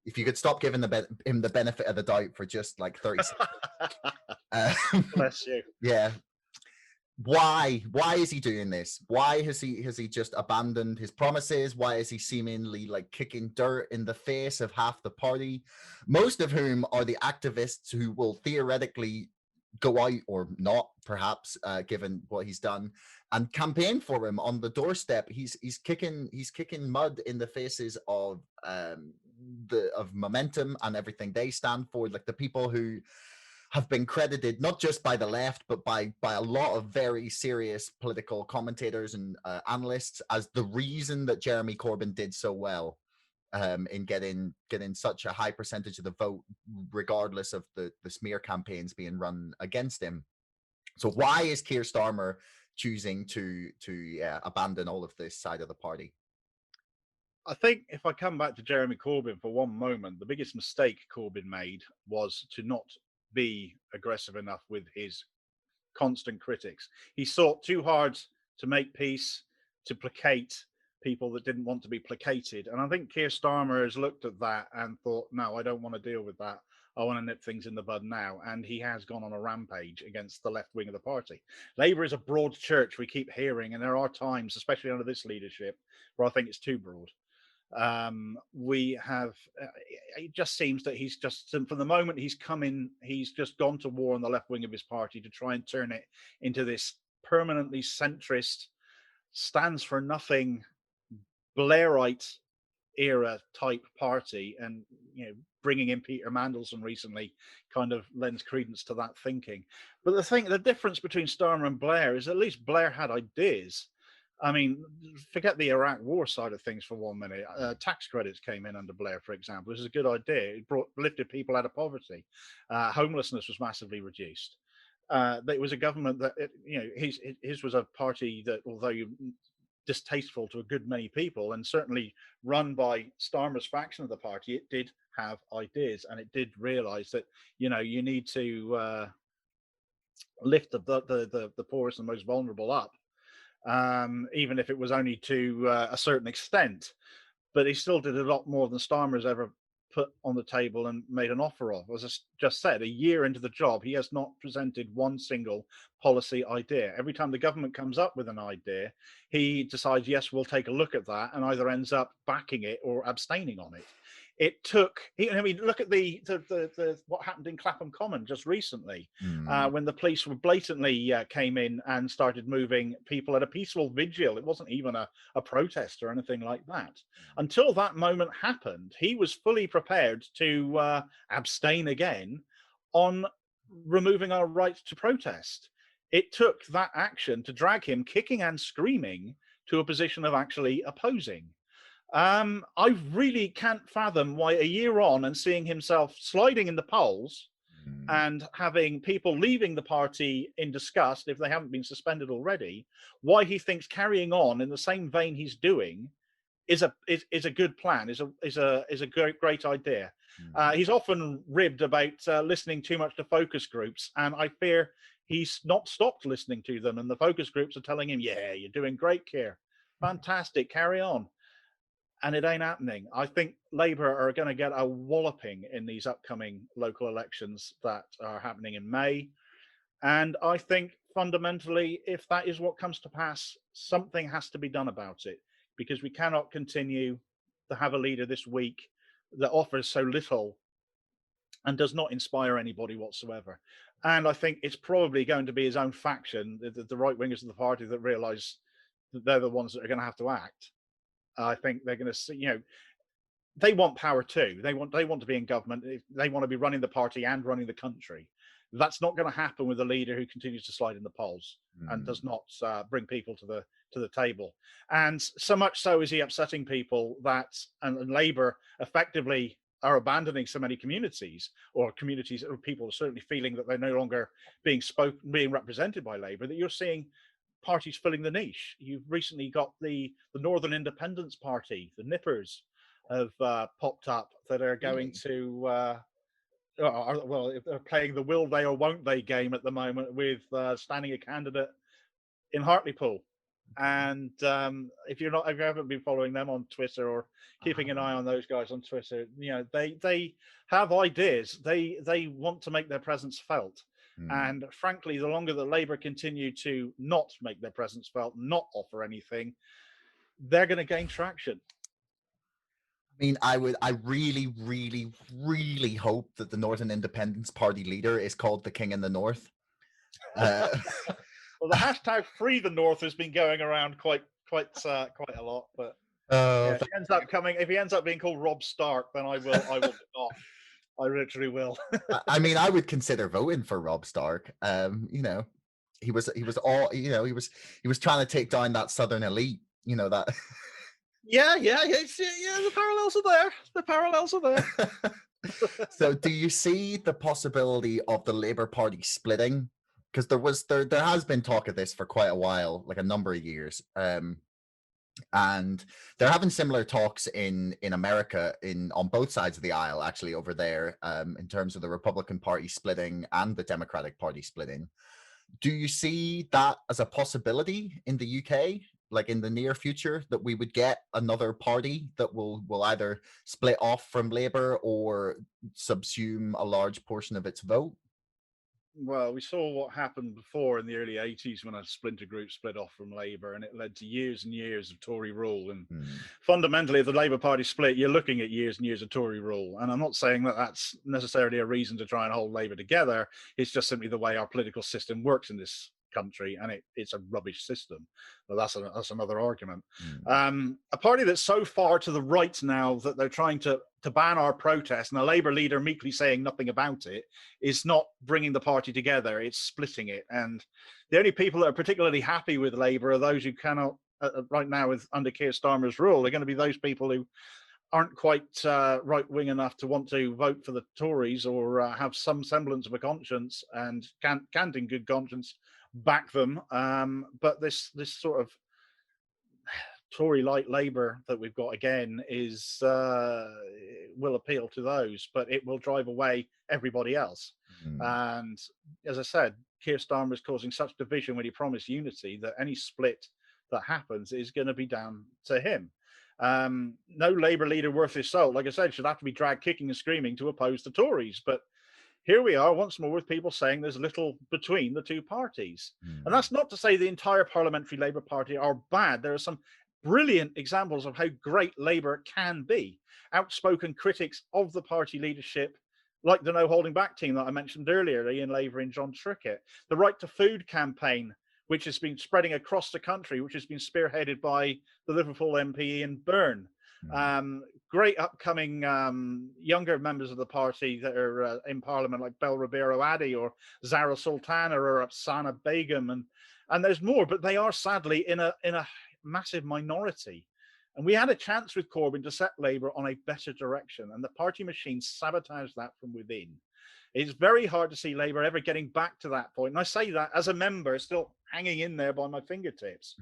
if you could stop giving him the benefit of the doubt for just like 30 seconds. Bless you. Yeah. Why is he doing this? Why has he just abandoned his promises? Why is he seemingly like kicking dirt in the face of half the party, most of whom are the activists who will theoretically go out or not, perhaps, given what he's done, and campaign for him on the doorstep? He's kicking mud in the faces of Momentum and everything they stand for, like the people who have been credited not just by the left but by a lot of very serious political commentators and analysts as the reason that Jeremy Corbyn did so well in getting such a high percentage of the vote, regardless of the smear campaigns being run against him. So why is Kier Starmer choosing to abandon all of this side of the party? I think if I come back to Jeremy Corbyn for one moment, the biggest mistake Corbyn made was to not be aggressive enough with his constant critics. He sought too hard to make peace, to placate people that didn't want to be placated. And I think Kier Starmer has looked at that and thought, no, I don't want to deal with that. I want to nip things in the bud now. And he has gone on a rampage against the left wing of the party. Labour is a broad church, we keep hearing, and there are times, especially under this leadership, where I think it's too broad. We have, it just seems that he's just, from the moment he's come in, he's just gone to war on the left wing of his party to try and turn it into this permanently centrist, stands for nothing, Blairite era type party. And bringing in Peter Mandelson recently kind of lends credence to that thinking. But the difference between Starmer and Blair is at least Blair had ideas. I mean, forget the Iraq war side of things for 1 minute. Tax credits came in under Blair, for example. This is a good idea. It lifted people out of poverty. Homelessness was massively reduced. It was a government that, his was a party that, although distasteful to a good many people, and certainly run by Starmer's faction of the party, it did have ideas, and it did realize that you need to lift the poorest and most vulnerable up, even if it was only to a certain extent. But he still did a lot more than Starmer's ever put on the table and made an offer of. As I just said, a year into the job, he has not presented one single policy idea. Every time the government comes up with an idea, he decides, yes, we'll take a look at that, and either ends up backing it or abstaining on it. It took, look at the what happened in Clapham Common just recently, when the police were blatantly came in and started moving people at a peaceful vigil. It wasn't even a protest or anything like that. Until that moment happened, he was fully prepared to abstain again on removing our right to protest. It took that action to drag him kicking and screaming to a position of actually opposing. I really can't fathom why a year on and seeing himself sliding in the polls and having people leaving the party in disgust if they haven't been suspended already, why he thinks carrying on in the same vein he's doing is a good plan, is a great idea. He's often ribbed about listening too much to focus groups, and I fear he's not stopped listening to them, and the focus groups are telling him, yeah, you're doing great, Kier, fantastic, carry on. And it ain't happening. I think Labour are going to get a walloping in these upcoming local elections that are happening in May. And I think fundamentally, if that is what comes to pass, something has to be done about it, because we cannot continue to have a leader this week that offers so little and does not inspire anybody whatsoever. And I think it's probably going to be his own faction, the right wingers of the party, that realise that they're the ones that are going to have to act. I think they're going to see, they want power too. They want to be in government. They want to be running the party and running the country. That's not going to happen with a leader who continues to slide in the polls and does not bring people to the table. And so much so is he upsetting people that, and Labour effectively are abandoning so many communities, or people are certainly feeling that they're no longer being represented by Labour, that you're seeing parties filling the niche. You've recently got the Northern Independence Party, the Nippers, have popped up that are going to, they're playing the will they or won't they game at the moment with standing a candidate in Hartlepool. And if you haven't been following them on Twitter or keeping an eye on those guys on Twitter, they have ideas. They want to make their presence felt. And frankly, the longer the Labour continue to not make their presence felt, not offer anything, they're going to gain traction. I mean, I really, really, really hope that the Northern Independence Party leader is called the King in the North. Well, the hashtag Free the North has been going around quite a lot, but if he ends up being called Rob Stark, then I will not. I literally will. I mean, I would consider voting for Rob Stark. He was trying to take down that Southern elite. That. Yeah. The parallels are there. The parallels are there. So, do you see the possibility of the Labour Party splitting? Because there has been talk of this for quite a while, like a number of years. And they're having similar talks in America on both sides of the aisle, actually, over there, in terms of the Republican Party splitting and the Democratic Party splitting. Do you see that as a possibility in the UK? like in the near future, that we would get another party that will either split off from Labour or subsume a large portion of its vote? Well, we saw what happened before in the early 80s when a splinter group split off from Labour, and it led to years and years of Tory rule. And fundamentally, if the Labour Party split, you're looking at years and years of Tory rule. And I'm not saying that that's necessarily a reason to try and hold Labour together. It's just simply the way our political system works in this country, and it's a rubbish system. But that's another argument. A party that's so far to the right now that they're trying to ban our protest, and a Labour leader meekly saying nothing about it, is not bringing the party together. It's splitting it. And the only people that are particularly happy with Labour are those who cannot, right now, under Kier Starmer's rule, they're going to be those people who aren't quite right-wing enough to want to vote for the Tories, or have some semblance of a conscience and can't in good conscience back them. But this sort of Tory light Labour that we've got again is will appeal to those, but it will drive away everybody else. And as I said, Kier Starmer is causing such division when he promised unity that any split that happens is going to be down to him. No Labour leader worth his salt, like I said, should have to be dragged kicking and screaming to oppose the Tories. But here we are once more with people saying there's little between the two parties. And that's not to say the entire Parliamentary Labour Party are bad. There are some brilliant examples of how great Labour can be. Outspoken critics of the party leadership, like the No Holding Back team that I mentioned earlier, Ian Lavery and John Trickett. The Right to Food campaign, which has been spreading across the country, which has been spearheaded by the Liverpool MP Ian Byrne. Great upcoming younger members of the party that are in Parliament, like Bel Ribeiro Addy or Zara Sultana or Afsana Begum, and there's more, but they are sadly in a massive minority. And we had a chance with Corbyn to set Labour on a better direction, and the party machine sabotaged that from within. It's very hard to see Labour ever getting back to that point. And I say that as a member, still hanging in there by my fingertips.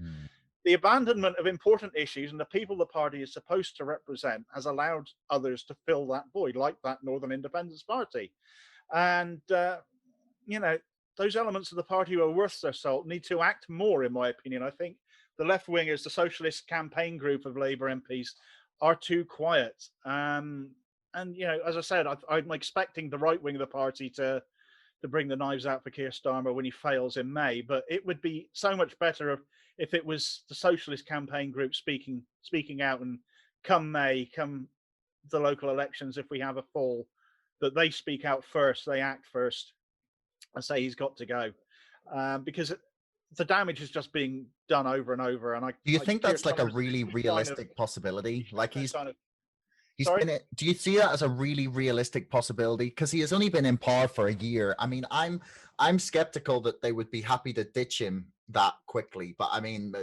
The abandonment of important issues and the people the party is supposed to represent has allowed others to fill that void, like that Northern Independence Party. And, those elements of the party who are worth their salt need to act more, in my opinion. I think the left-wingers, the socialist campaign group of Labour MPs, are too quiet. And, as I said, I'm expecting the right wing of the party to bring the knives out for Kier Starmer when he fails in May. But it would be so much better if it was the socialist campaign group speaking out, and come May, come the local elections, if we have a fall, that they speak out first, they act first, and say he's got to go. Because the damage is just being done over and over. And do you think that's like a really realistic possibility? Like he's been it. Do you see that as a really realistic possibility? Because he has only been in power for a year. I mean, I'm skeptical that they would be happy to ditch him that quickly. But I mean,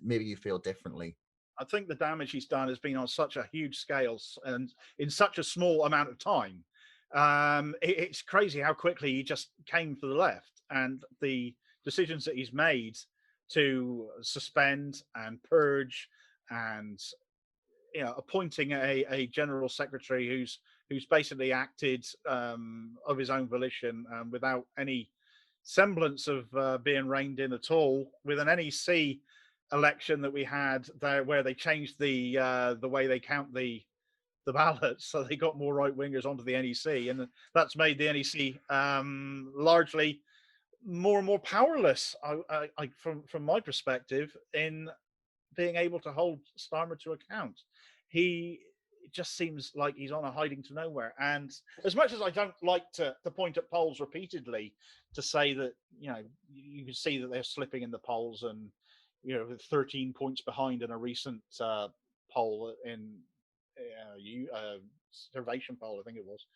maybe you feel differently. I think the damage he's done has been on such a huge scale and in such a small amount of time. It's crazy how quickly he just came for the left, and the decisions that he's made to suspend and purge and appointing a general secretary who's basically acted of his own volition, without any semblance of being reined in at all, with an NEC election that we had there where they changed the way they count the ballots, so they got more right wingers onto the NEC, and that's made the NEC largely more and more powerless. From my perspective, in being able to hold Starmer to account. It just seems like he's on a hiding to nowhere. And as much as I don't like to point at polls repeatedly to say that, you can see that they're slipping in the polls, and, 13 points behind in a recent poll in Survation poll, I think it was.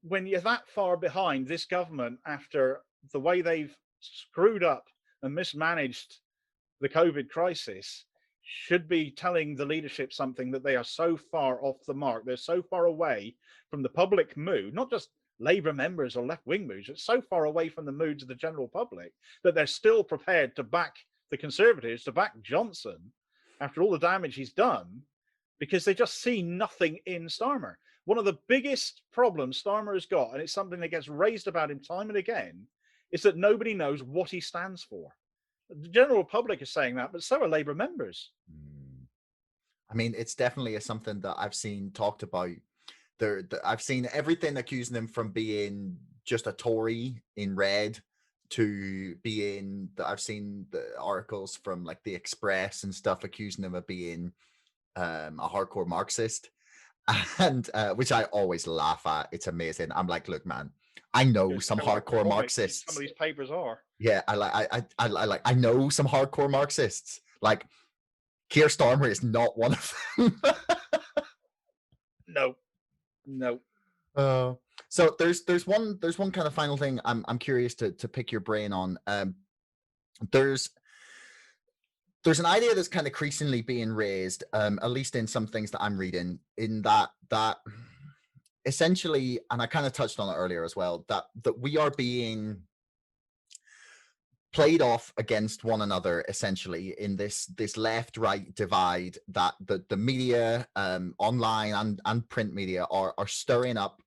When you're that far behind, this government, after the way they've screwed up and mismanaged the COVID crisis, should be telling the leadership something, that they are so far off the mark. They're so far away from the public mood, not just Labour members or left-wing moods. It's so far away from the moods of the general public that they're still prepared to back the Conservatives, to back Johnson after all the damage he's done, because they just see nothing in Starmer. One of the biggest problems Starmer has got, and it's something that gets raised about him time and again, is that nobody knows what he stands for. The general public is saying that, but so are Labour members. Mm. I mean, it's definitely something that I've seen talked about. I've seen everything accusing him from being just a Tory in red to being. I've seen the articles from like the Express and stuff accusing him of being a hardcore Marxist, and which I always laugh at. It's amazing. I'm like, look, man, I know Because some quite hardcore ironic, some of Marxists. these papers are. Yeah, I know some hardcore Marxists. Like Kier Starmer is not one of them. No, no. Uh, so there's one kind of final thing I'm curious to pick your brain on. There's there's an idea that's kind of increasingly being raised, at least in some things that I'm reading, in that essentially, and I kind of touched on it earlier as well, that we are being played off against one another essentially in this left right divide that the media, online and print media, are stirring up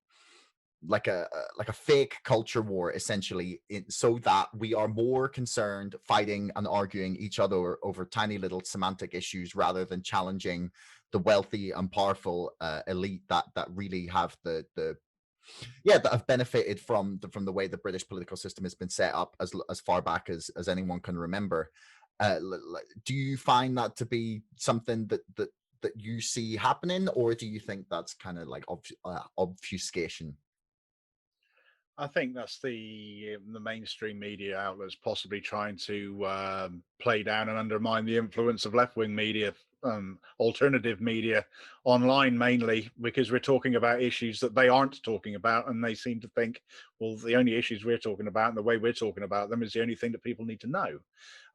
like a fake culture war essentially, so that we are more concerned fighting and arguing each other over tiny little semantic issues rather than challenging the wealthy and powerful elite that really have the yeah, that have benefited from the way the British political system has been set up as far back as anyone can remember. Do you find that to be something that you see happening, or do you think that's kind of like obfuscation? I think that's the mainstream media outlets possibly trying to play down and undermine the influence of left wing media, alternative media, online mainly, because we're talking about issues that they aren't talking about, and they seem to think, well, the only issues we're talking about and the way we're talking about them is the only thing that people need to know.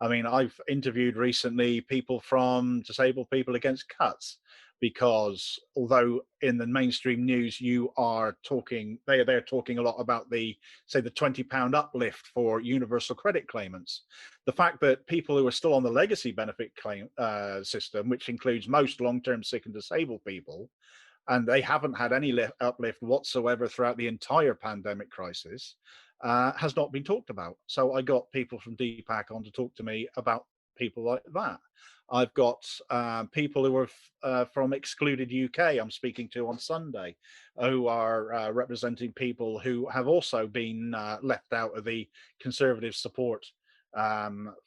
I mean, I've interviewed recently people from Disabled People Against Cuts, because although in the mainstream news you are talking, they're talking a lot about the, say, the £20 uplift for universal credit claimants, the fact that people who are still on the legacy benefit claim system, which includes most long-term sick and disabled people, and they haven't had any uplift whatsoever throughout the entire pandemic crisis, has not been talked about. So I got people from DPAC on to talk to me about people like that. I've got people who are from Excluded UK, I'm speaking to on Sunday, who are representing people who have also been left out of the Conservative support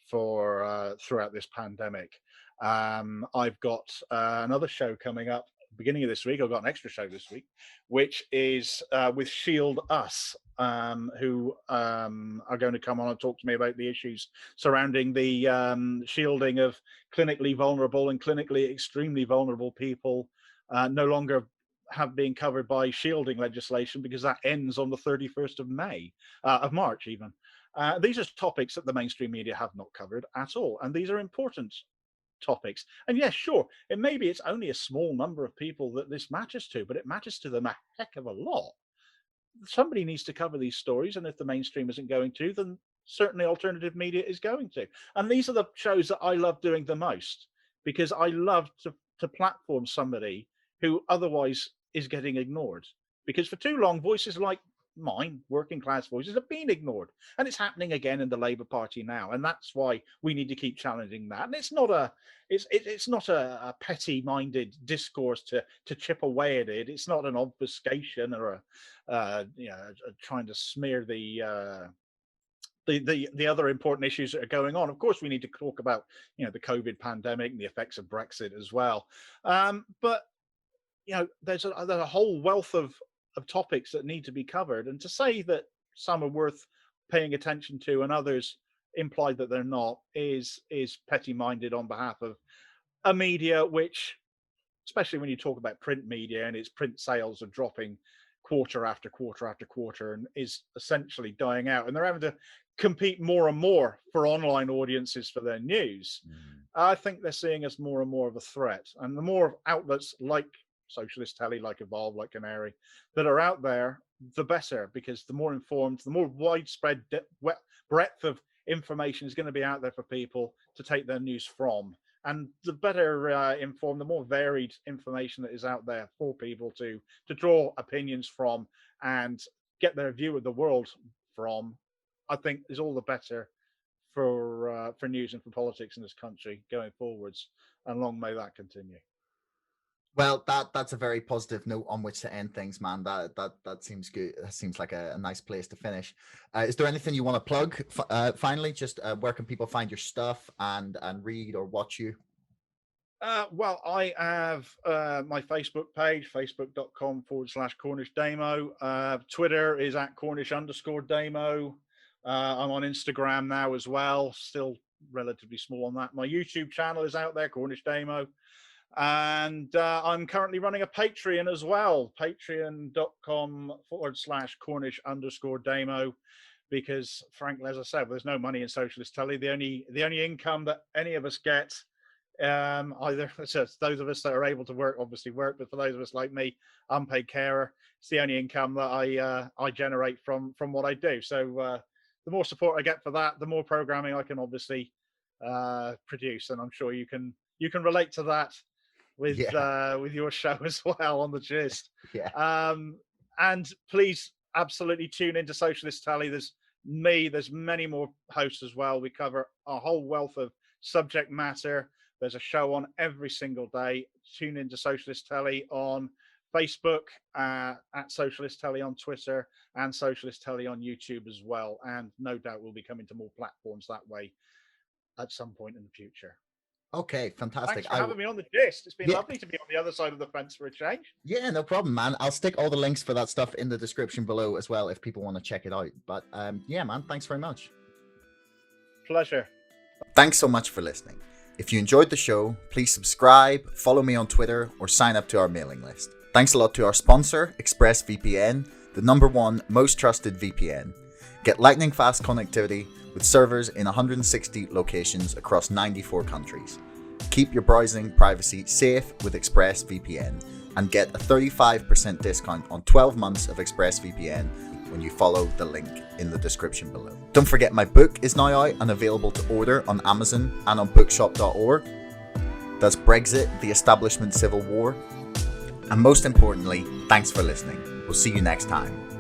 for throughout this pandemic. I've got another show coming up beginning of this week. I've got an extra show this week, which is with Shield Us, who are going to come on and talk to me about the issues surrounding the shielding of clinically vulnerable and clinically extremely vulnerable people, no longer have been covered by shielding legislation, because that ends on the 31st of May, of March even. These are topics that the mainstream media have not covered at all, and these are important topics. And yes, sure, it maybe it's only a small number of people that this matters to, but it matters to them a heck of a lot. Somebody needs to cover these stories, and if the mainstream isn't going to, then certainly alternative media is going to. And these are the shows that I love doing the most, because I love to platform somebody who otherwise is getting ignored. Because for too long, voices like mine, working class voices, have been ignored, and it's happening again in the Labour Party now, and that's why we need to keep challenging that. And it's not a petty minded discourse to chip away at it. It's not an obfuscation or trying to smear the other important issues that are going on. Of course, we need to talk about the COVID pandemic and the effects of Brexit as well. But there's a whole wealth of topics that need to be covered, and to say that some are worth paying attention to and others implied that they're not is petty minded on behalf of a media which, especially when you talk about print media and its print sales are dropping quarter after quarter after quarter and is essentially dying out, and they're having to compete more and more for online audiences for their news. I think they're seeing us more and more of a threat, and the more outlets like Socialist Telly, like Evolve, like Canary, that are out there, the better, because the more informed, the more widespread breadth of information is going to be out there for people to take their news from. And the better informed, the more varied information that is out there for people to draw opinions from and get their view of the world from, I think is all the better for news and for politics in this country going forwards, and long may that continue. Well, that's a very positive note on which to end things, man. That seems good. That seems like a nice place to finish. Is there anything you want to plug? Finally, just where can people find your stuff and read or watch you? Well, I have my Facebook page, facebook.com/Cornish Damo. Twitter is at Cornish_Damo. I'm on Instagram now as well, still relatively small on that. My YouTube channel is out there, Cornish Damo. And I'm currently running a Patreon as well, patreon.com/Cornish_Damo, because frankly, as I said, there's no money in socialist telly. The only income that any of us get, either so those of us that are able to work obviously work, but for those of us like me, unpaid carer, it's the only income that I generate from what I do. So the more support I get for that, the more programming I can obviously produce, and I'm sure you can relate to that with your show as well on the Gist. And please absolutely tune into Socialist Telly. There's many more hosts as well. We cover a whole wealth of subject matter. There's a show on every single day. Tune into Socialist Telly on Facebook, at Socialist Telly on Twitter, and Socialist Telly on YouTube as well. And no doubt we'll be coming to more platforms that way at some point in the future. Okay, fantastic. Thanks for having me on the Gist. It's been lovely to be on the other side of the fence for a change. Yeah, no problem, man. I'll stick all the links for that stuff in the description below as well if people want to check it out. But yeah, man, thanks very much. Pleasure. Thanks so much for listening. If you enjoyed the show, please subscribe, follow me on Twitter, or sign up to our mailing list. Thanks a lot to our sponsor, ExpressVPN, the #1 most trusted VPN. Get lightning fast connectivity with servers in 160 locations across 94 countries. Keep your browsing privacy safe with ExpressVPN and get a 35% discount on 12 months of ExpressVPN when you follow the link in the description below. Don't forget my book is now out and available to order on Amazon and on bookshop.org. That's Brexit, the Establishment Civil War. And most importantly, thanks for listening. We'll see you next time.